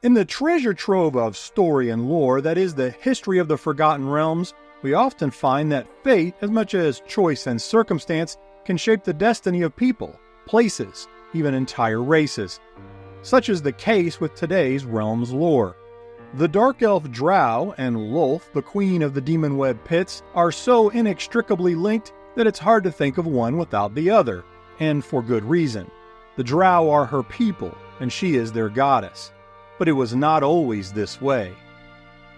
In the treasure trove of story and lore that is the history of the Forgotten Realms, we often find that fate, as much as choice and circumstance, can shape the destiny of people, places, even entire races. Such is the case with today's realm's lore. The dark elf Drow and Lolth, the queen of the Demonweb pits, are so inextricably linked that it's hard to think of one without the other, and for good reason. The Drow are her people, and she is their goddess. But it was not always this way.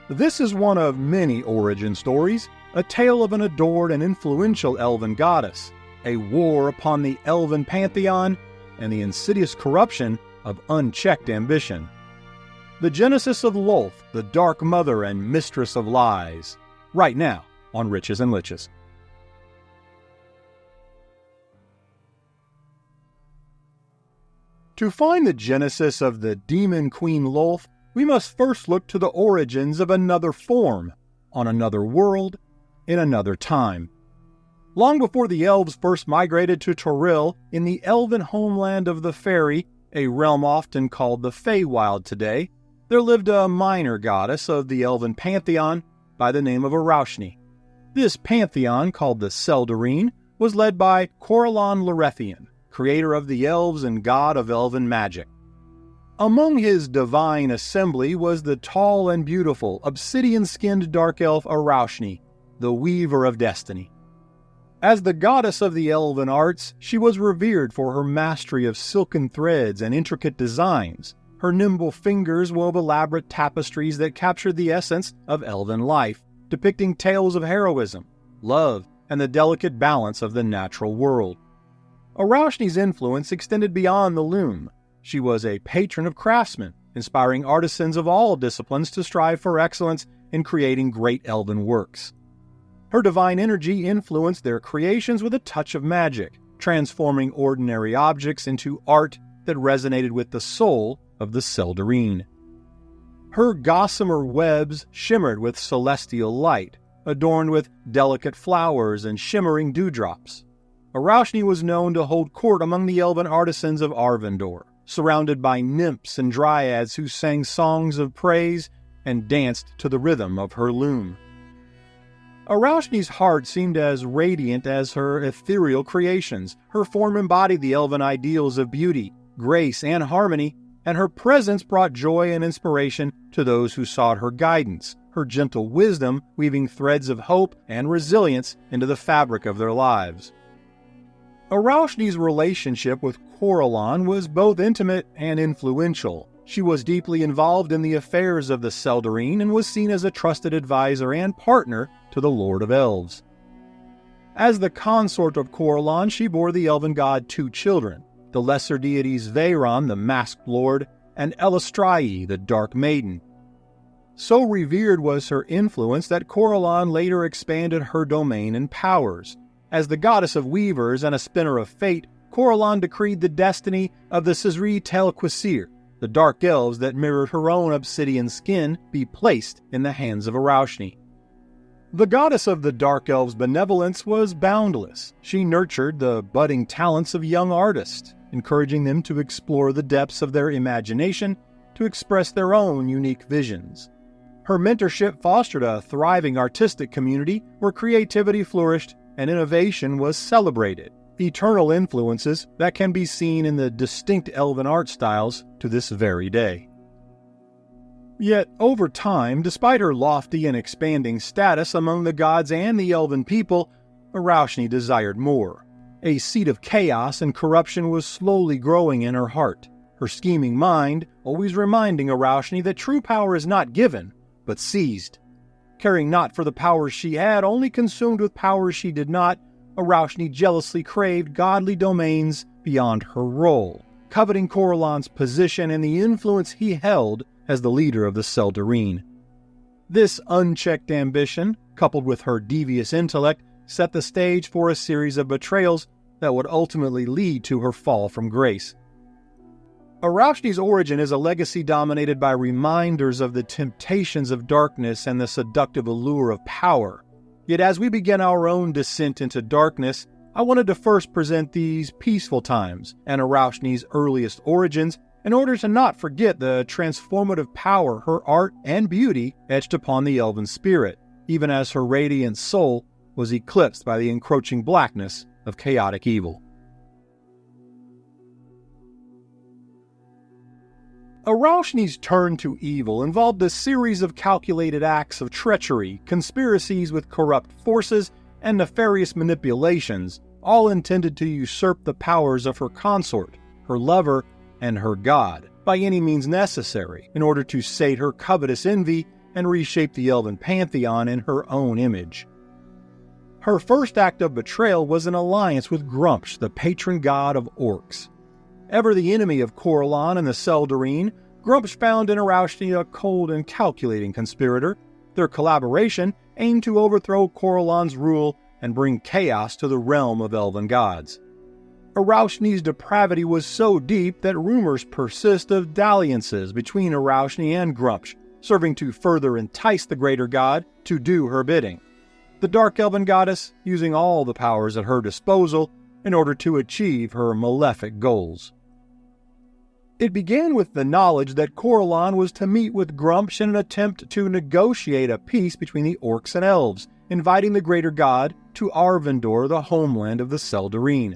This is one of many origin stories, a tale of an adored and influential elven goddess, a war upon the elven pantheon, and the insidious corruption of unchecked ambition. The genesis of Lolth, the Dark Mother and Mistress of Lies, right now on Riches and Liches. To find the genesis of the demon queen Lolth, we must first look to the origins of another form, on another world, in another time. Long before the elves first migrated to Toril, in the elven homeland of the Fairy, a realm often called the Feywild today, there lived a minor goddess of the elven pantheon by the name of Araushnee. This pantheon, called the Seldarine, was led by Corellon Lorethian, creator of the elves and god of elven magic. Among his divine assembly was the tall and beautiful, obsidian-skinned dark elf Araushnee, the weaver of destiny. As the goddess of the elven arts, she was revered for her mastery of silken threads and intricate designs. Her nimble fingers wove elaborate tapestries that captured the essence of elven life, depicting tales of heroism, love, and the delicate balance of the natural world. Araushnee's influence extended beyond the loom. She was a patron of craftsmen, inspiring artisans of all disciplines to strive for excellence in creating great elven works. Her divine energy influenced their creations with a touch of magic, transforming ordinary objects into art that resonated with the soul of the Seldarine. Her gossamer webs shimmered with celestial light, adorned with delicate flowers and shimmering dewdrops. Araushnee was known to hold court among the elven artisans of Arvindor, surrounded by nymphs and dryads who sang songs of praise and danced to the rhythm of her loom. Araushnee's heart seemed as radiant as her ethereal creations. Her form embodied the elven ideals of beauty, grace, and harmony, and her presence brought joy and inspiration to those who sought her guidance, her gentle wisdom weaving threads of hope and resilience into the fabric of their lives. Araushnee's relationship with Corellon was both intimate and influential. She was deeply involved in the affairs of the Seldarine and was seen as a trusted advisor and partner to the Lord of Elves. As the consort of Corellon, she bore the elven god two children, the lesser deities Veyron, the Masked Lord, and Elastrae, the Dark Maiden. So revered was her influence that Corellon later expanded her domain and powers. As the goddess of weavers and a spinner of fate, Corellon decreed the destiny of the Sisri Tel Quasir, the dark elves that mirrored her own obsidian skin, be placed in the hands of Araushnee. The goddess of the dark elves' benevolence was boundless. She nurtured the budding talents of young artists, encouraging them to explore the depths of their imagination to express their own unique visions. Her mentorship fostered a thriving artistic community where creativity flourished and innovation was celebrated, eternal influences that can be seen in the distinct elven art styles to this very day. Yet, over time, despite her lofty and expanding status among the gods and the elven people, Araushnee desired more. A seed of chaos and corruption was slowly growing in her heart, her scheming mind always reminding Araushnee that true power is not given, but seized. Caring not for the powers she had, only consumed with powers she did not, Araushnee jealously craved godly domains beyond her role, coveting Corellon's position and the influence he held as the leader of the Seldarine. This unchecked ambition, coupled with her devious intellect, set the stage for a series of betrayals that would ultimately lead to her fall from grace. Araushnee's origin is a legacy dominated by reminders of the temptations of darkness and the seductive allure of power. Yet as we begin our own descent into darkness, I wanted to first present these peaceful times and Araushnee's earliest origins in order to not forget the transformative power her art and beauty etched upon the elven spirit, even as her radiant soul was eclipsed by the encroaching blackness of chaotic evil. Araushnee's turn to evil involved a series of calculated acts of treachery, conspiracies with corrupt forces, and nefarious manipulations, all intended to usurp the powers of her consort, her lover, and her god, by any means necessary, in order to sate her covetous envy and reshape the elven pantheon in her own image. Her first act of betrayal was an alliance with Grumpsh, the patron god of orcs. Ever the enemy of Corellon and the Seldarine, Grumpsh found in Araushnee a cold and calculating conspirator. Their collaboration aimed to overthrow Corellon's rule and bring chaos to the realm of elven gods. Araushnee's depravity was so deep that rumors persist of dalliances between Araushnee and Grumpsh, serving to further entice the greater god to do her bidding. The dark elven goddess using all the powers at her disposal in order to achieve her malefic goals. It began with the knowledge that Corellon was to meet with Grumpsh in an attempt to negotiate a peace between the orcs and elves, inviting the greater god to Arvindor, the homeland of the Seldarine.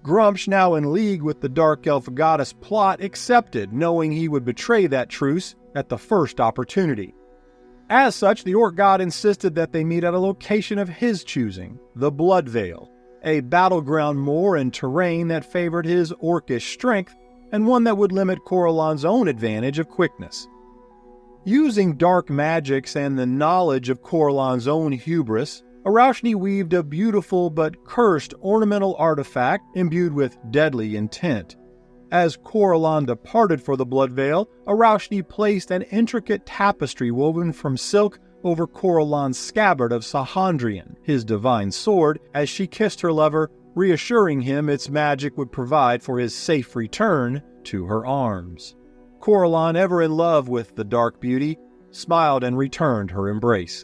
Grumpsh, now in league with the dark elf goddess plot, accepted, knowing he would betray that truce at the first opportunity. As such, the orc god insisted that they meet at a location of his choosing, the Bloodvale, a battleground moor and terrain that favored his orcish strength and one that would limit Corellon's own advantage of quickness. Using dark magics and the knowledge of Corellon's own hubris, Araushnee weaved a beautiful but cursed ornamental artifact imbued with deadly intent. As Corellon departed for the Bloodvale, Araushnee placed an intricate tapestry woven from silk over Corellon's scabbard of Sahandrian, his divine sword, as she kissed her lover, reassuring him its magic would provide for his safe return to her arms. Corellon, ever in love with the dark beauty, smiled and returned her embrace.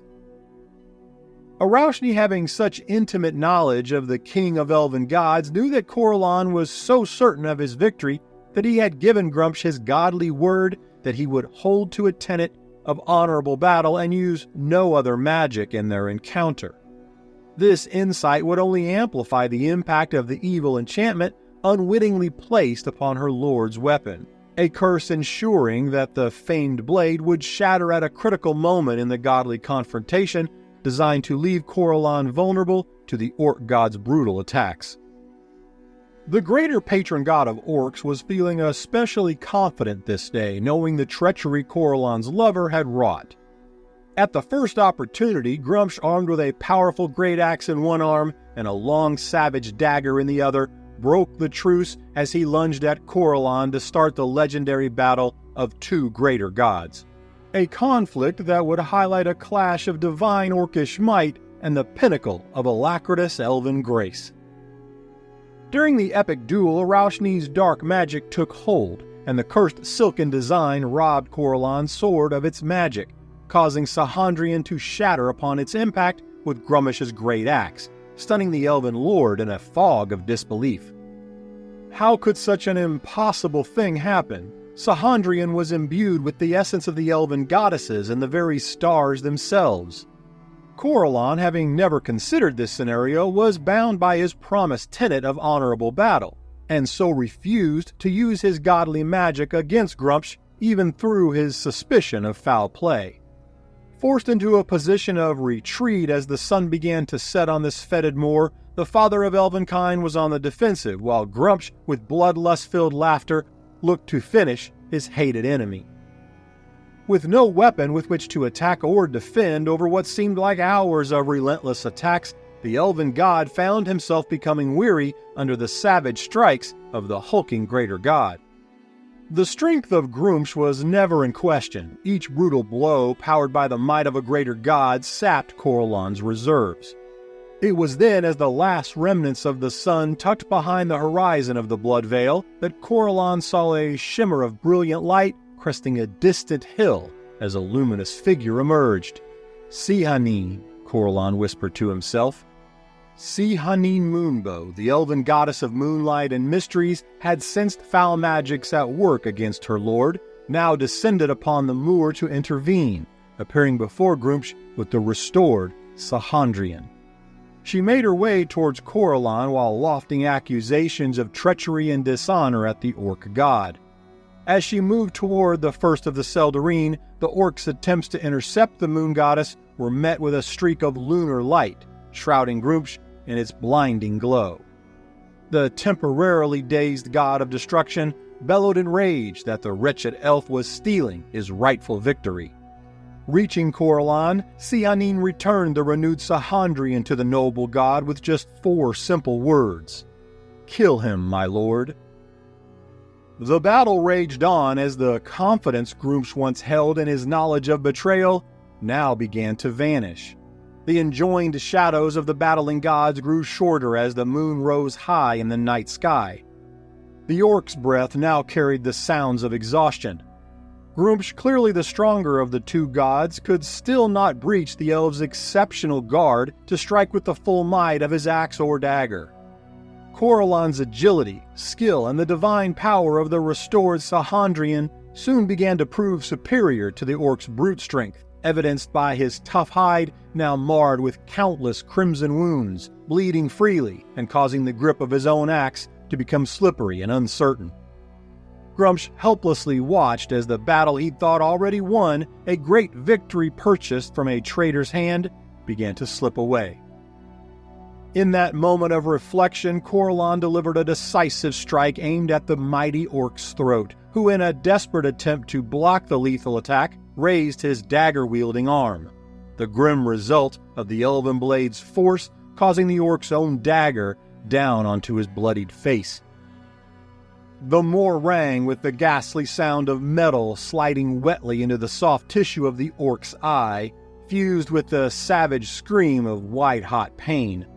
Araushnee, having such intimate knowledge of the king of elven gods, knew that Corellon was so certain of his victory that he had given Grumpsh his godly word that he would hold to a tenet of honorable battle and use no other magic in their encounter. This insight would only amplify the impact of the evil enchantment unwittingly placed upon her lord's weapon, a curse ensuring that the famed blade would shatter at a critical moment in the godly confrontation designed to leave Corellon vulnerable to the orc god's brutal attacks. The greater patron god of orcs was feeling especially confident this day, knowing the treachery Corellon's lover had wrought. At the first opportunity, Grumpsh, armed with a powerful great axe in one arm and a long savage dagger in the other, broke the truce as he lunged at Corellon to start the legendary battle of two greater gods. A conflict that would highlight a clash of divine orcish might and the pinnacle of alacritous elven grace. During the epic duel, Araushnee's dark magic took hold, and the cursed silken design robbed Corellon's sword of its magic, causing Sahandrian to shatter upon its impact with Grummish's great axe, stunning the elven lord in a fog of disbelief. How could such an impossible thing happen? Sahandrian was imbued with the essence of the elven goddesses and the very stars themselves. Corellon, having never considered this scenario, was bound by his promised tenet of honorable battle, and so refused to use his godly magic against Grumpsh even through his suspicion of foul play. Forced into a position of retreat as the sun began to set on this fetid moor, the father of elvenkind was on the defensive, while Grumpsh, with bloodlust-filled laughter, looked to finish his hated enemy. With no weapon with which to attack or defend over what seemed like hours of relentless attacks, the elven god found himself becoming weary under the savage strikes of the hulking greater god. The strength of Grumpsh was never in question. Each brutal blow, powered by the might of a greater god, sapped Corellon's reserves. It was then, as the last remnants of the sun tucked behind the horizon of the Bloodvale, that Corellon saw a shimmer of brilliant light cresting a distant hill as a luminous figure emerged. "Sihanine," Corellon whispered to himself. Sehanine Moonbow, the elven goddess of moonlight and mysteries, had sensed foul magics at work against her lord, now descended upon the moor to intervene, appearing before Gruumsh with the restored Sahandrian. She made her way towards Corellon while lofting accusations of treachery and dishonor at the orc god. As she moved toward the first of the Seldarine, the orc's attempts to intercept the moon goddess were met with a streak of lunar light, shrouding Gruumsh in its blinding glow. The temporarily dazed god of destruction bellowed in rage that the wretched elf was stealing his rightful victory. Reaching Corellon, Sehanine returned the renewed Sahandrian to the noble god with just 4 simple words. "Kill him, my lord." The battle raged on as the confidence Gruumsh once held in his knowledge of betrayal now began to vanish. The enjoined shadows of the battling gods grew shorter as the moon rose high in the night sky. The orc's breath now carried the sounds of exhaustion. Gruumsh, clearly the stronger of the 2 gods, could still not breach the elf's exceptional guard to strike with the full might of his axe or dagger. Corellon's agility, skill, and the divine power of the restored Sahandrian soon began to prove superior to the orc's brute strength, evidenced by his tough hide now marred with countless crimson wounds, bleeding freely and causing the grip of his own axe to become slippery and uncertain. Gruumsh helplessly watched as the battle he'd thought already won, a great victory purchased from a traitor's hand, began to slip away. In that moment of reflection, Corellon delivered a decisive strike aimed at the mighty orc's throat, who, in a desperate attempt to block the lethal attack, raised his dagger-wielding arm. The grim result of the elven blade's force causing the orc's own dagger down onto his bloodied face. The moor rang with the ghastly sound of metal sliding wetly into the soft tissue of the orc's eye, fused with the savage scream of white-hot pain.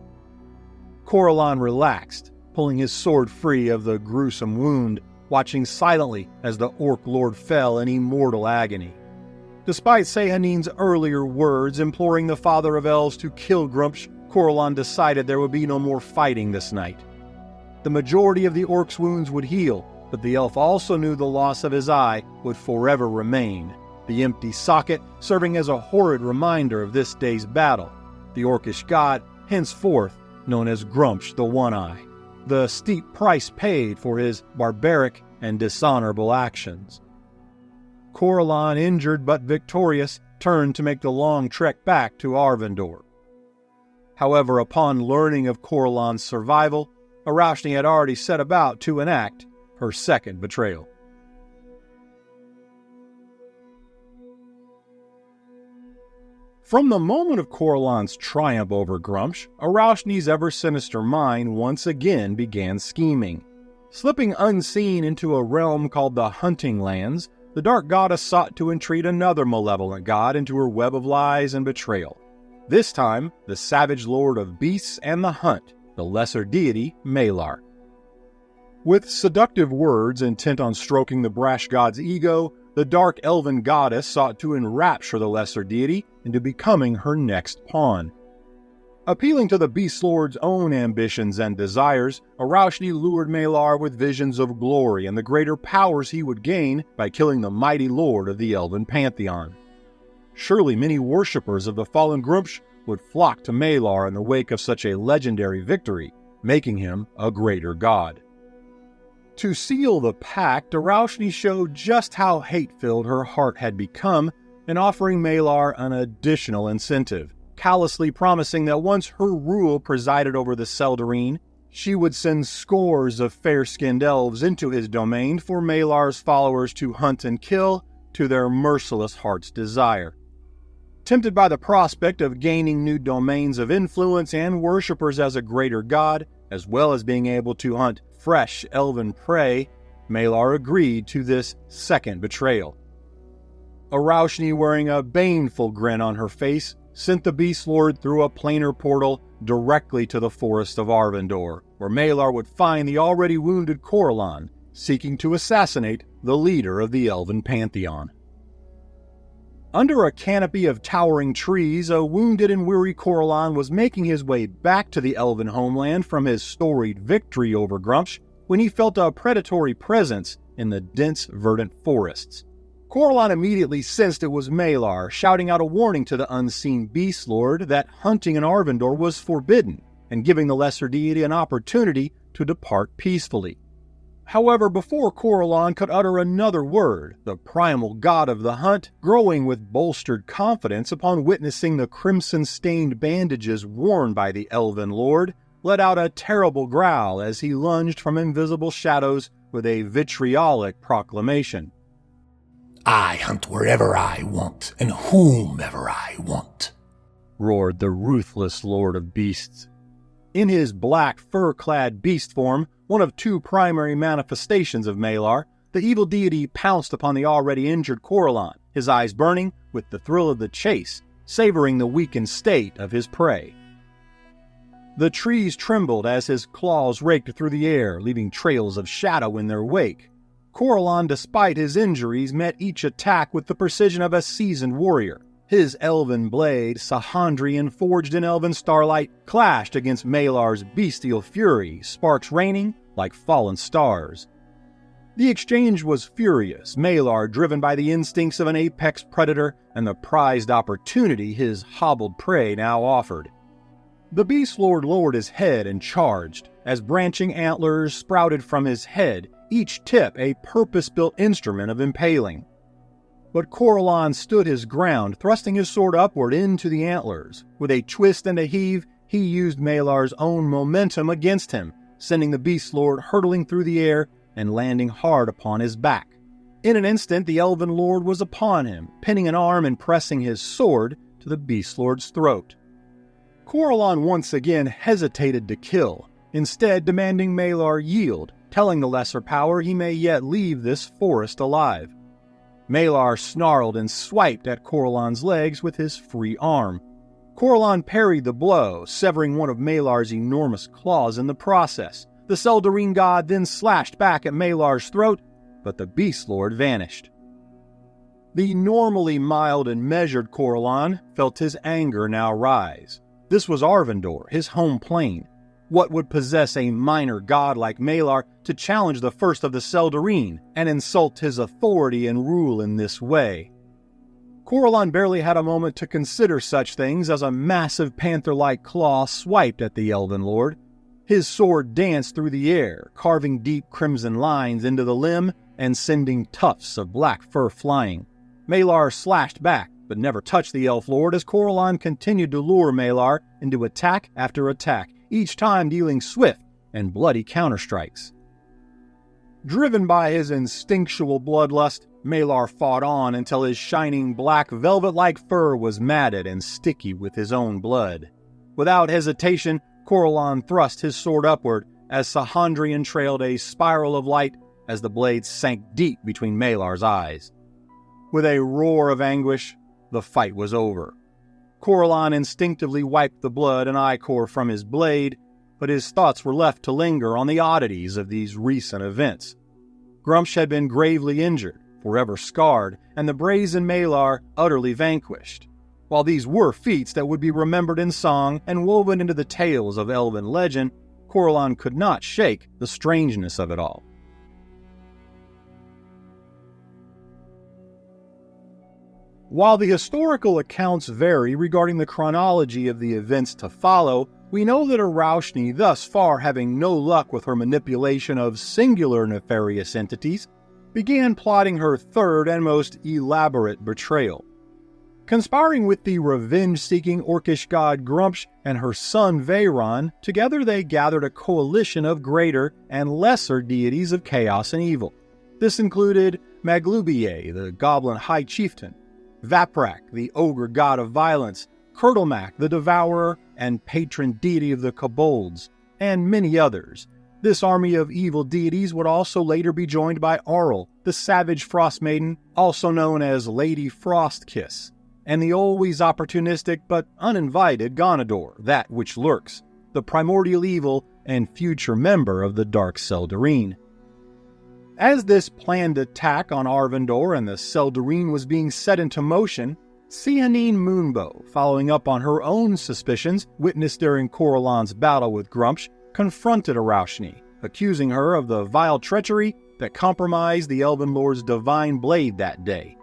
Corellon relaxed, pulling his sword free of the gruesome wound, watching silently as the orc lord fell in immortal agony. Despite Sehanine's earlier words imploring the Father of Elves to kill Gruumsh, Corellon decided there would be no more fighting this night. The majority of the orc's wounds would heal, but the elf also knew the loss of his eye would forever remain, the empty socket serving as a horrid reminder of this day's battle, the orcish god henceforth known as Gruumsh the One-Eye, the steep price paid for his barbaric and dishonorable actions. Corellon, injured but victorious, turned to make the long trek back to Arvindor. However, upon learning of Corellon's survival, Araushnee had already set about to enact her second betrayal. From the moment of Corellon's triumph over Gruumsh, Araushnee's ever-sinister mind once again began scheming. Slipping unseen into a realm called the Hunting Lands, the Dark Goddess sought to entreat another malevolent god into her web of lies and betrayal. This time, the savage lord of beasts and the hunt, the lesser deity Malar. With seductive words intent on stroking the brash god's ego, the dark elven goddess sought to enrapture the lesser deity into becoming her next pawn. Appealing to the beast lord's own ambitions and desires, Araushnee lured Malar with visions of glory and the greater powers he would gain by killing the mighty lord of the elven pantheon. Surely many worshippers of the fallen Gruumsh would flock to Malar in the wake of such a legendary victory, making him a greater god. To seal the pact, Araushnee showed just how hate-filled her heart had become in offering Malar an additional incentive, callously promising that once her rule presided over the Seldarine, she would send scores of fair-skinned elves into his domain for Malar's followers to hunt and kill to their merciless heart's desire. Tempted by the prospect of gaining new domains of influence and worshippers as a greater god, as well as being able to hunt fresh elven prey, Malar agreed to this second betrayal. Araushnee, wearing a baneful grin on her face, sent the Beast Lord through a planar portal directly to the forest of Arvindor, where Malar would find the already wounded Corellon, seeking to assassinate the leader of the elven pantheon. Under a canopy of towering trees, a wounded and weary Corellon was making his way back to the elven homeland from his storied victory over Grumpsh when he felt a predatory presence in the dense, verdant forests. Corellon immediately sensed it was Malar, shouting out a warning to the unseen Beast Lord that hunting in Arvindor was forbidden, and giving the lesser deity an opportunity to depart peacefully. However, before Corellon could utter another word, the primal god of the hunt, growing with bolstered confidence upon witnessing the crimson-stained bandages worn by the elven lord, let out a terrible growl as he lunged from invisible shadows with a vitriolic proclamation. "I hunt wherever I want, and whomever I want," roared the ruthless lord of beasts. In his black, fur-clad beast form, one of two primary manifestations of Malar, the evil deity pounced upon the already injured Corellon, his eyes burning with the thrill of the chase, savoring the weakened state of his prey. The trees trembled as his claws raked through the air, leaving trails of shadow in their wake. Corellon, despite his injuries, met each attack with the precision of a seasoned warrior. His elven blade, Sahandrian forged in elven starlight, clashed against Malar's bestial fury, sparks raining like fallen stars. The exchange was furious, Malar driven by the instincts of an apex predator and the prized opportunity his hobbled prey now offered. The Beast Lord lowered his head and charged, as branching antlers sprouted from his head, each tip a purpose-built instrument of impaling. But Corellon stood his ground, thrusting his sword upward into the antlers. With a twist and a heave, he used Malar's own momentum against him, sending the Beast Lord hurtling through the air and landing hard upon his back. In an instant, the Elven Lord was upon him, pinning an arm and pressing his sword to the Beast Lord's throat. Corellon once again hesitated to kill, instead demanding Malar yield, telling the lesser power he may yet leave this forest alive. Malar snarled and swiped at Corellon's legs with his free arm. Corellon parried the blow, severing one of Malar's enormous claws in the process. The Seldarine god then slashed back at Malar's throat, but the Beast Lord vanished. The normally mild and measured Corellon felt his anger now rise. This was Arvindor, his home plane. What would possess a minor god like Malar to challenge the first of the Seldarine and insult his authority and rule in this way? Corellon barely had a moment to consider such things as a massive panther-like claw swiped at the Elven Lord. His sword danced through the air, carving deep crimson lines into the limb and sending tufts of black fur flying. Malar slashed back, but never touched the Elf Lord as Corellon continued to lure Malar into attack after attack, each time dealing swift and bloody counterstrikes. Driven by his instinctual bloodlust, Malar fought on until his shining black velvet-like fur was matted and sticky with his own blood. Without hesitation, Corellon thrust his sword upward as Sahandrian trailed a spiral of light as the blade sank deep between Malar's eyes. With a roar of anguish, the fight was over. Corellon instinctively wiped the blood and ichor from his blade, but his thoughts were left to linger on the oddities of these recent events. Grumpsh had been gravely injured, forever scarred, and the brazen Malar utterly vanquished. While these were feats that would be remembered in song and woven into the tales of elven legend, Corellon could not shake the strangeness of it all. While the historical accounts vary regarding the chronology of the events to follow, we know that Araushnee, thus far having no luck with her manipulation of singular nefarious entities, began plotting her third and most elaborate betrayal. Conspiring with the revenge-seeking Orcish god Grumpsh and her son Veyron, together they gathered a coalition of greater and lesser deities of chaos and evil. This included Maglubier, the goblin high chieftain, Vaprak, the ogre god of violence, Kurtlemak, the devourer and patron deity of the kobolds, and many others. This army of evil deities would also later be joined by Auril, the savage frost maiden, also known as Lady Frostkiss, and the always opportunistic but uninvited Gonador, that which lurks, the primordial evil and future member of the Dark Seldarine. As this planned attack on Arvindor and the Seldarine was being set into motion, Sehanine Moonbow, following up on her own suspicions witnessed during Coralon's battle with Grumpsh, confronted Araushnee, accusing her of the vile treachery that compromised the Elven Lord's divine blade that day.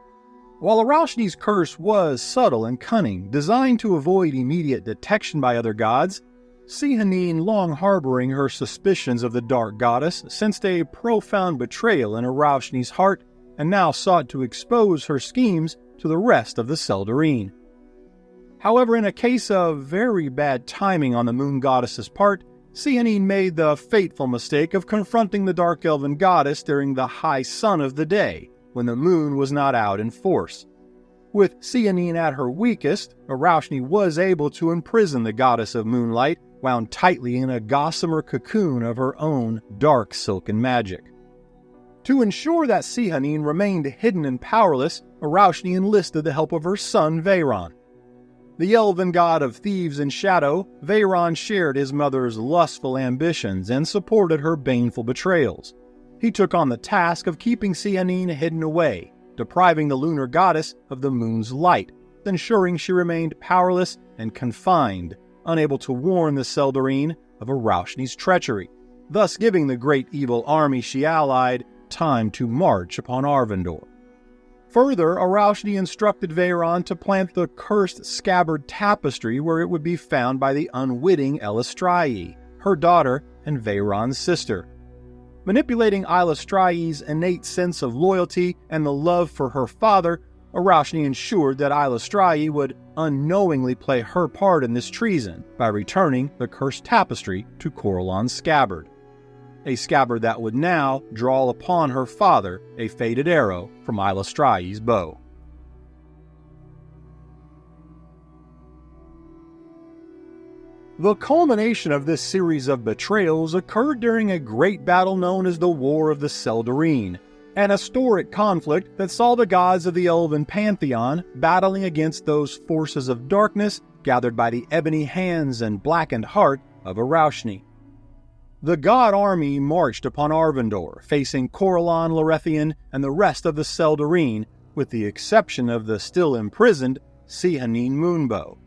While Araushnee's curse was subtle and cunning, designed to avoid immediate detection by other gods, Sehanine, long harboring her suspicions of the Dark Goddess, sensed a profound betrayal in Arausnee's heart and now sought to expose her schemes to the rest of the Seldarine. However, in a case of very bad timing on the Moon Goddess's part, Sehanine made the fateful mistake of confronting the Dark Elven Goddess during the high sun of the day, when the moon was not out in force. With Sehanine at her weakest, Araushnee was able to imprison the Goddess of Moonlight, wound tightly in a gossamer cocoon of her own dark silken magic. To ensure that Sehanine remained hidden and powerless, Araushnee enlisted the help of her son Veyron. The elven god of thieves and shadow, Veyron shared his mother's lustful ambitions and supported her baneful betrayals. He took on the task of keeping Sehanine hidden away, depriving the lunar goddess of the moon's light, ensuring she remained powerless and confined, unable to warn the Seldarine of Araushnee's treachery, thus giving the great evil army she allied time to march upon Arvindor. Further, Araushnee instructed Veyron to plant the cursed scabbard tapestry where it would be found by the unwitting Araushnee, her daughter and Veyron's sister. Manipulating Araushtree's innate sense of loyalty and the love for her father, Araushnee ensured that Araushnee would unknowingly play her part in this treason by returning the cursed tapestry to Coralon's scabbard. A scabbard that would now draw upon her father a fated arrow from Araushtree's bow. The culmination of this series of betrayals occurred during a great battle known as the War of the Seldarine, an historic conflict that saw the gods of the elven pantheon battling against those forces of darkness gathered by the ebony hands and blackened heart of Araushnee. The god army marched upon Arvindor, facing Coralon Lorethian and the rest of the Seldarine, with the exception of the still imprisoned Sehanine Moonbow.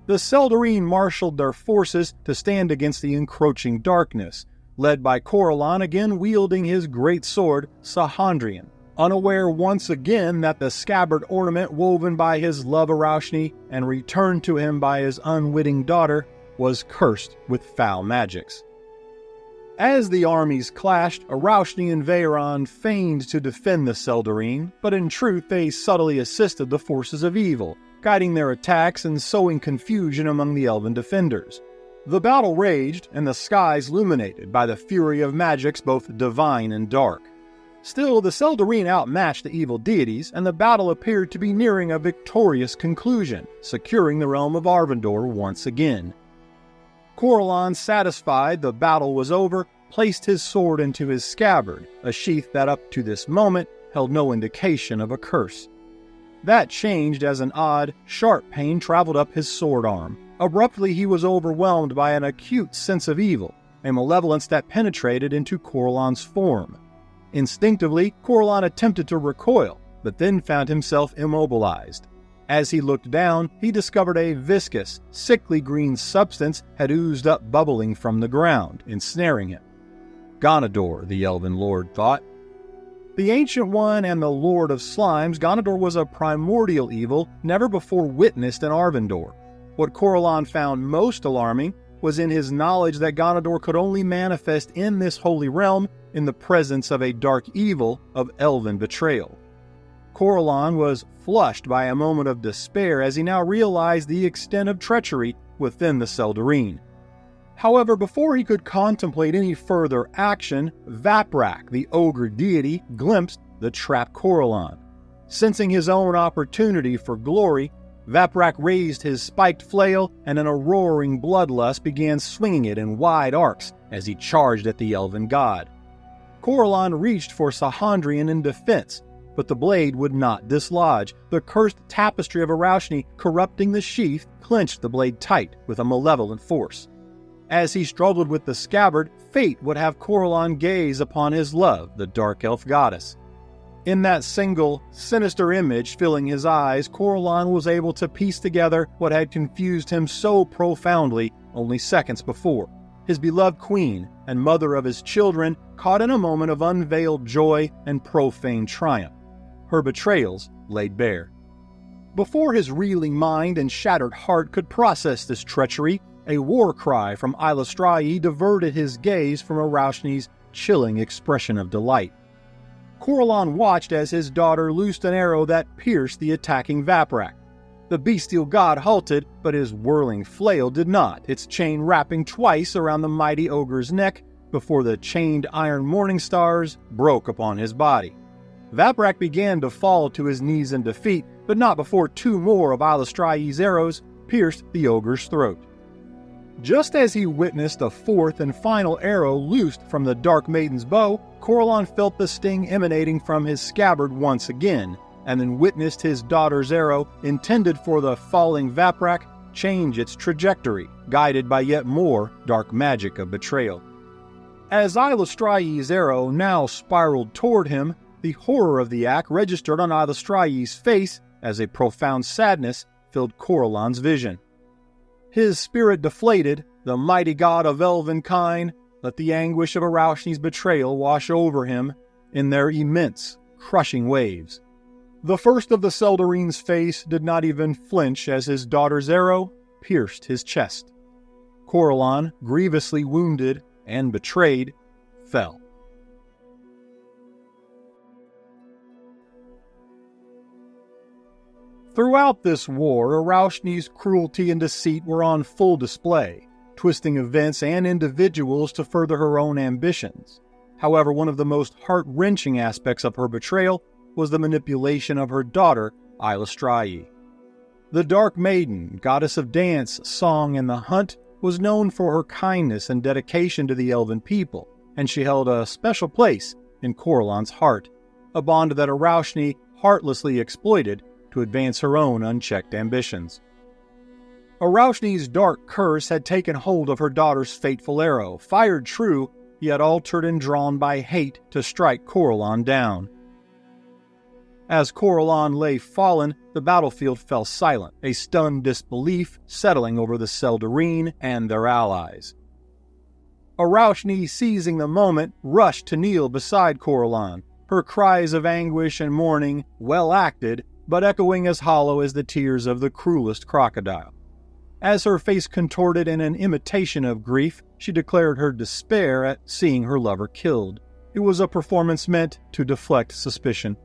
The Seldarine marshaled their forces to stand against the encroaching darkness, led by Coralon again wielding his great sword, Sahandrian, unaware once again that the scabbard ornament woven by his love Araushnee and returned to him by his unwitting daughter was cursed with foul magics. As the armies clashed, Araushnee and Veyron feigned to defend the Seldarine, but in truth they subtly assisted the forces of evil, guiding their attacks and sowing confusion among the elven defenders. The battle raged, and the skies illuminated by the fury of magics both divine and dark. Still, the Seldarine outmatched the evil deities, and the battle appeared to be nearing a victorious conclusion, securing the realm of Arvindor once again. Coralon, satisfied the battle was over, placed his sword into his scabbard, a sheath that up to this moment held no indication of a curse. That changed as an odd, sharp pain traveled up his sword arm. Abruptly he was overwhelmed by an acute sense of evil, a malevolence that penetrated into Coralon's form. Instinctively, Coralon attempted to recoil, but then found himself immobilized. As he looked down, he discovered a viscous, sickly green substance had oozed up bubbling from the ground, ensnaring him. Ganondorf, the Elven Lord thought. The Ancient One and the Lord of Slimes, Ganondorf was a primordial evil never before witnessed in Arvindor. What Coralon found most alarming was in his knowledge that Ganondorf could only manifest in this holy realm in the presence of a dark evil of elven betrayal. Coralon was flushed by a moment of despair as he now realized the extent of treachery within the Seldarine. However, before he could contemplate any further action, Vaprak, the ogre deity, glimpsed the trapped Coralon. Sensing his own opportunity for glory, Vaprak raised his spiked flail and in a roaring bloodlust began swinging it in wide arcs as he charged at the elven god. Coralon reached for Sahandrian in defense, but the blade would not dislodge. The cursed tapestry of Araushnee, corrupting the sheath, clenched the blade tight with a malevolent force. As he struggled with the scabbard, fate would have Coralon gaze upon his love, the dark elf goddess. In that single, sinister image filling his eyes, Corellon was able to piece together what had confused him so profoundly only seconds before. His beloved queen and mother of his children caught in a moment of unveiled joy and profane triumph. Her betrayals laid bare. Before his reeling mind and shattered heart could process this treachery, a war cry from Araushnee diverted his gaze from Araushnee's chilling expression of delight. Corellon watched as his daughter loosed an arrow that pierced the attacking Vaprak. The bestial god halted, but his whirling flail did not, its chain wrapping twice around the mighty ogre's neck before the chained iron morning stars broke upon his body. Vaprak began to fall to his knees in defeat, but not before two more of Araushnee's arrows pierced the ogre's throat. Just as he witnessed a fourth and final arrow loosed from the Dark Maiden's bow, Corellon felt the sting emanating from his scabbard once again, and then witnessed his daughter's arrow, intended for the falling Vaprak, change its trajectory, guided by yet more dark magic of betrayal. As Araushnee's arrow now spiraled toward him, the horror of the act registered on Araushnee's face as a profound sadness filled Corellon's vision. His spirit deflated, the mighty god of elven kind let the anguish of Araushnee's betrayal wash over him in their immense, crushing waves. The first of the Seldarine's face did not even flinch as his daughter's arrow pierced his chest. Corellon, grievously wounded and betrayed, fell. Throughout this war, Araushnee's cruelty and deceit were on full display, twisting events and individuals to further her own ambitions. However, one of the most heart-wrenching aspects of her betrayal was the manipulation of her daughter, Araushnee. The Dark Maiden, goddess of dance, song, and the hunt, was known for her kindness and dedication to the elven people, and she held a special place in Corellon's heart, a bond that Araushnee heartlessly exploited to advance her own unchecked ambitions. Araushnee's dark curse had taken hold of her daughter's fateful arrow, fired true, yet altered and drawn by hate to strike Corellon down. As Corellon lay fallen, the battlefield fell silent, a stunned disbelief settling over the Seldarine and their allies. Araushnee, seizing the moment, rushed to kneel beside Corellon, her cries of anguish and mourning well acted, but echoing as hollow as the tears of the cruelest crocodile. As her face contorted in an imitation of grief, she declared her despair at seeing her lover killed. It was a performance meant to deflect suspicion.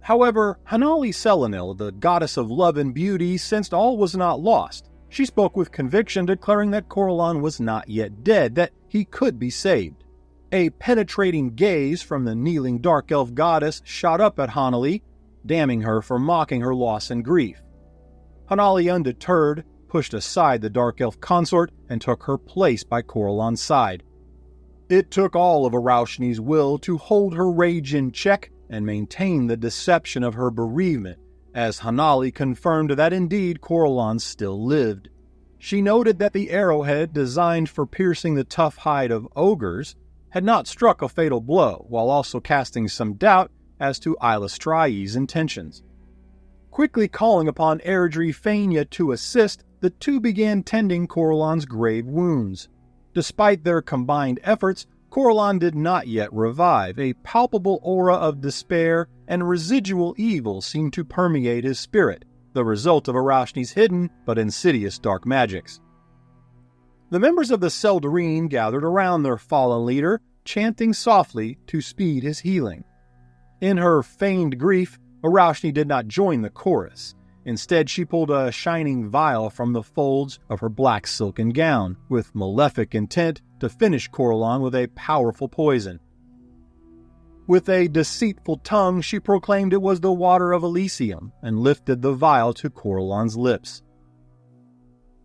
However, Hanali Selenil, the goddess of love and beauty, sensed all was not lost. She spoke with conviction, declaring that Corellon was not yet dead, that he could be saved. A penetrating gaze from the kneeling dark elf goddess shot up at Hanali, damning her for mocking her loss and grief. Hanali, undeterred, pushed aside the dark elf consort and took her place by Corellon's side. It took all of Araushnee's will to hold her rage in check and maintain the deception of her bereavement, as Hanali confirmed that indeed Corellon still lived. She noted that the arrowhead designed for piercing the tough hide of ogres had not struck a fatal blow, while also casting some doubt as to Araushnee's intentions. Quickly calling upon Airdrie Fania to assist, the two began tending Corellon's grave wounds. Despite their combined efforts, Corellon did not yet revive. A palpable aura of despair and residual evil seemed to permeate his spirit, the result of Araushnee's hidden but insidious dark magics. The members of the Seldarine gathered around their fallen leader, chanting softly to speed his healing. In her feigned grief, Araushnee did not join the chorus. Instead, she pulled a shining vial from the folds of her black silken gown, with malefic intent to finish Corellon with a powerful poison. With a deceitful tongue, she proclaimed it was the water of Elysium, and lifted the vial to Corellon's lips.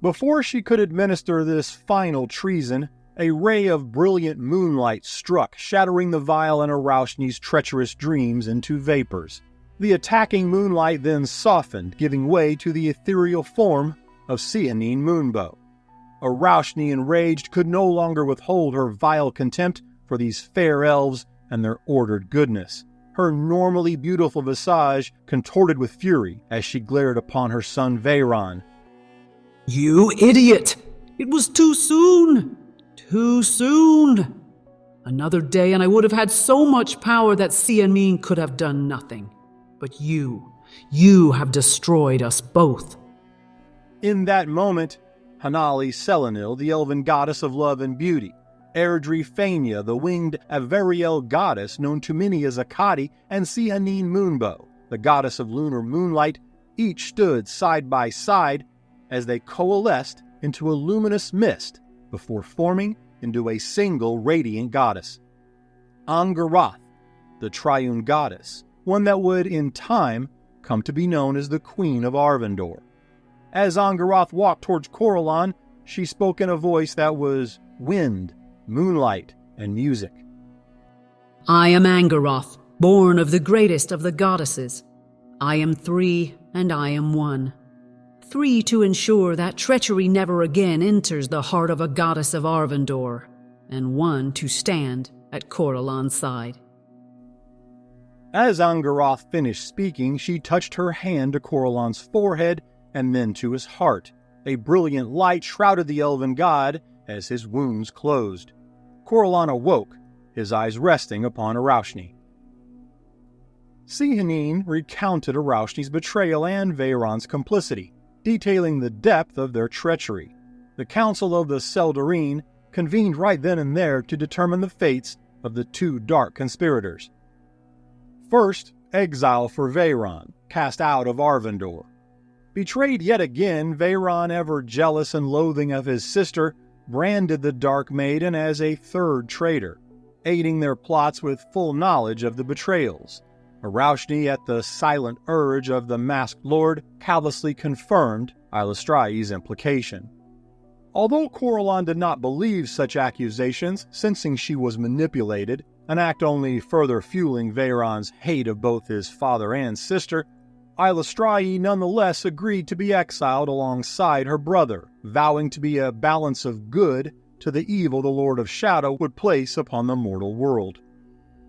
Before she could administer this final treason, a ray of brilliant moonlight struck, shattering the vial and Araushnee's treacherous dreams into vapors. The attacking moonlight then softened, giving way to the ethereal form of Cyanine Moonbow. Araushnee, enraged, could no longer withhold her vile contempt for these fair elves and their ordered goodness. her normally beautiful visage contorted with fury as she glared upon her son Veyron. "You idiot! It was too soon! Too soon! Another day and I would have had so much power that Siamin could have done nothing. But you have destroyed us both." In that moment, Hanali Selenil, the elven goddess of love and beauty, Airdrie Fania, the winged Averiel goddess known to many as Akadi, and Sihanine Moonbow, the goddess of lunar moonlight, each stood side by side as they coalesced into a luminous mist before forming into a single radiant goddess. Angarath, the triune goddess, one that would, in time, come to be known as the Queen of Arvindor. As Angarath walked towards Corellon, she spoke in a voice that was wind, moonlight, and music. "I am Angarath, born of the greatest of the goddesses. I am 3 and I am 1. 3 to ensure that treachery never again enters the heart of a goddess of Arvindor, and 1 to stand at Corellon's side." As Angarath finished speaking, she touched her hand to Corellon's forehead and then to his heart. A brilliant light shrouded the elven god as his wounds closed. Corellon awoke, his eyes resting upon Araushnee. Sihanine recounted Araushnee's betrayal and Veyron's complicity, detailing the depth of their treachery. The Council of the Seldarine convened right then and there to determine the fates of the 2 dark conspirators. First, exile for Veyron, cast out of Arvindor. Betrayed yet again, Veyron, ever jealous and loathing of his sister, branded the Dark Maiden as a 3rd traitor, aiding their plots with full knowledge of the betrayals. Araushnee, at the silent urge of the Masked Lord, callously confirmed Ilastrae's implication. Although Corellon did not believe such accusations, sensing she was manipulated, an act only further fueling Veyron's hate of both his father and sister, Ilastrae nonetheless agreed to be exiled alongside her brother, vowing to be a balance of good to the evil the Lord of Shadow would place upon the mortal world.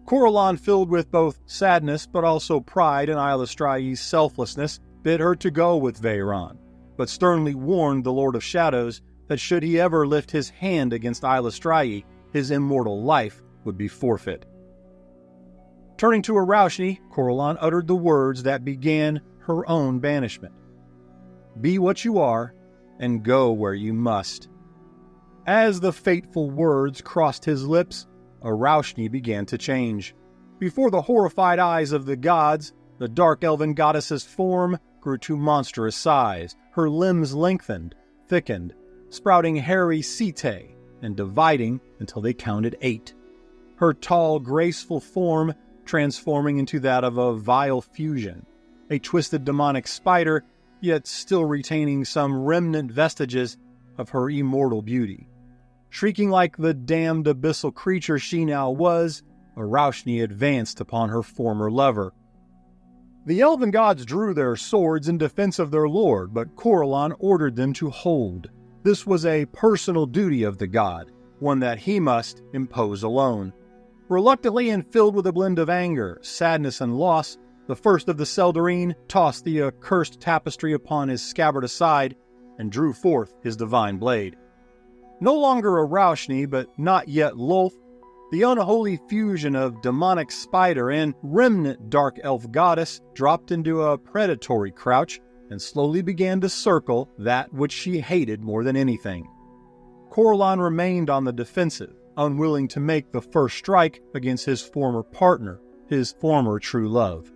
Corellon, filled with both sadness but also pride in Ilastrae's selflessness, bid her to go with Veyron, but sternly warned the Lord of Shadows that should he ever lift his hand against Ilastrae, his immortal life would be forfeit. Turning to Araushnee, Corellon uttered the words that began her own banishment. "Be what you are, and go where you must." As the fateful words crossed his lips, Araushnee began to change. Before the horrified eyes of the gods, the dark elven goddess's form grew to monstrous size. Her limbs lengthened, thickened, sprouting hairy setae, and dividing until they counted 8. Her tall, graceful form transforming into that of a vile fusion, a twisted demonic spider, yet still retaining some remnant vestiges of her immortal beauty. Shrieking like the damned abyssal creature she now was, Araushnee advanced upon her former lover. The elven gods drew their swords in defense of their lord, but Corellon ordered them to hold. This was a personal duty of the god, one that he must impose alone. Reluctantly and filled with a blend of anger, sadness, and loss, the first of the Seldarine tossed the accursed tapestry upon his scabbard aside and drew forth his divine blade. No longer Araushnee, but not yet Lolth, the unholy fusion of demonic spider and remnant dark elf goddess dropped into a predatory crouch and slowly began to circle that which she hated more than anything. Corellon remained on the defensive, unwilling to make the first strike against his former partner, his former true love.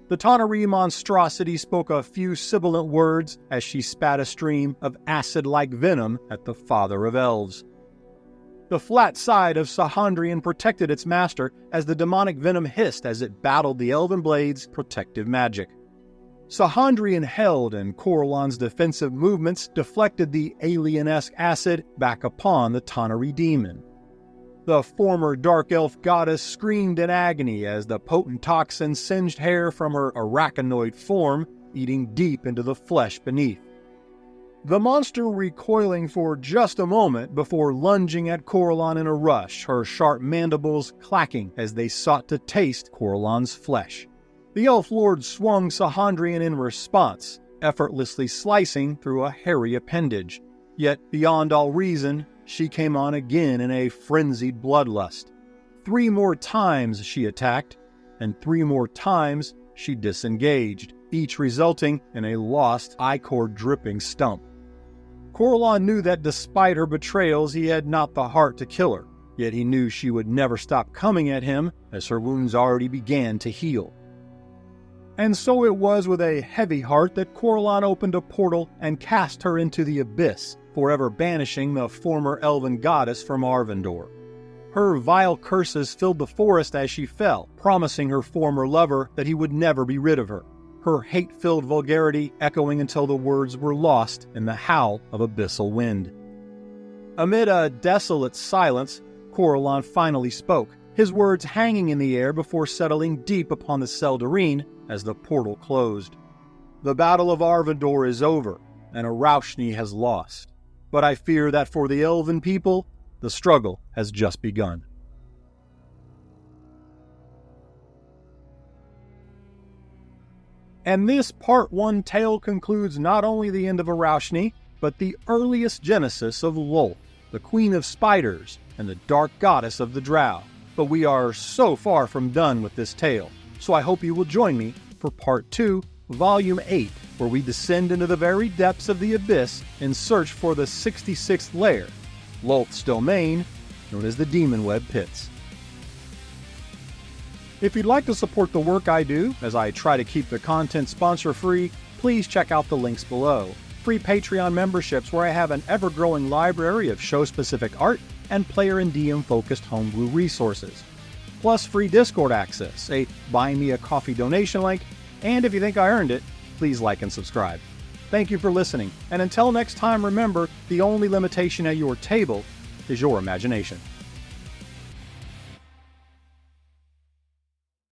The Tanaree monstrosity spoke a few sibilant words as she spat a stream of acid-like venom at the father of elves. The flat side of Sahandrian protected its master as the demonic venom hissed as it battled the elven blade's protective magic. Sahandrian held, and Corellon's defensive movements deflected the alien-esque acid back upon the Tanaree demon. The former dark elf goddess screamed in agony as the potent toxin singed hair from her arachnoid form, eating deep into the flesh beneath. the monster recoiling for just a moment before lunging at Corellon in a rush, her sharp mandibles clacking as they sought to taste Corellon's flesh. The Elf Lord swung Sahandrian in response, effortlessly slicing through a hairy appendage. Yet, beyond all reason, she came on again in a frenzied bloodlust. 3 more times she attacked, and 3 more times she disengaged, each resulting in a lost ichor-dripping stump. Corellon knew that despite her betrayals he had not the heart to kill her, yet he knew she would never stop coming at him as her wounds already began to heal. And so it was with a heavy heart that Corellon opened a portal and cast her into the abyss, forever banishing the former elven goddess from Arvindor. Her vile curses filled the forest as she fell, promising her former lover that he would never be rid of her, her hate-filled vulgarity echoing until the words were lost in the howl of abyssal wind. Amid a desolate silence, Corellon finally spoke, his words hanging in the air before settling deep upon the Seldarine as the portal closed. The Battle of Arvindor is over, and Araushnee has lost. But I fear that for the elven people, the struggle has just begun. And this Part 1 tale concludes not only the end of Araushnee, but the earliest genesis of Lolth, the Queen of Spiders and the Dark Goddess of the Drow. But we are so far from done with this tale, so I hope you will join me for Part 2, Volume 8, where we descend into the very depths of the abyss in search for the 66th lair, Lolth's domain, known as the Demonweb Pits. If you'd like to support the work I do, as I try to keep the content sponsor-free, please check out the links below. Free Patreon memberships where I have an ever-growing library of show-specific art and player and DM-focused homebrew resources. Plus free Discord access, a Buy Me a Coffee donation link, and if you think I earned it, please like and subscribe. Thank you for listening, and until next time remember, the only limitation at your table is your imagination.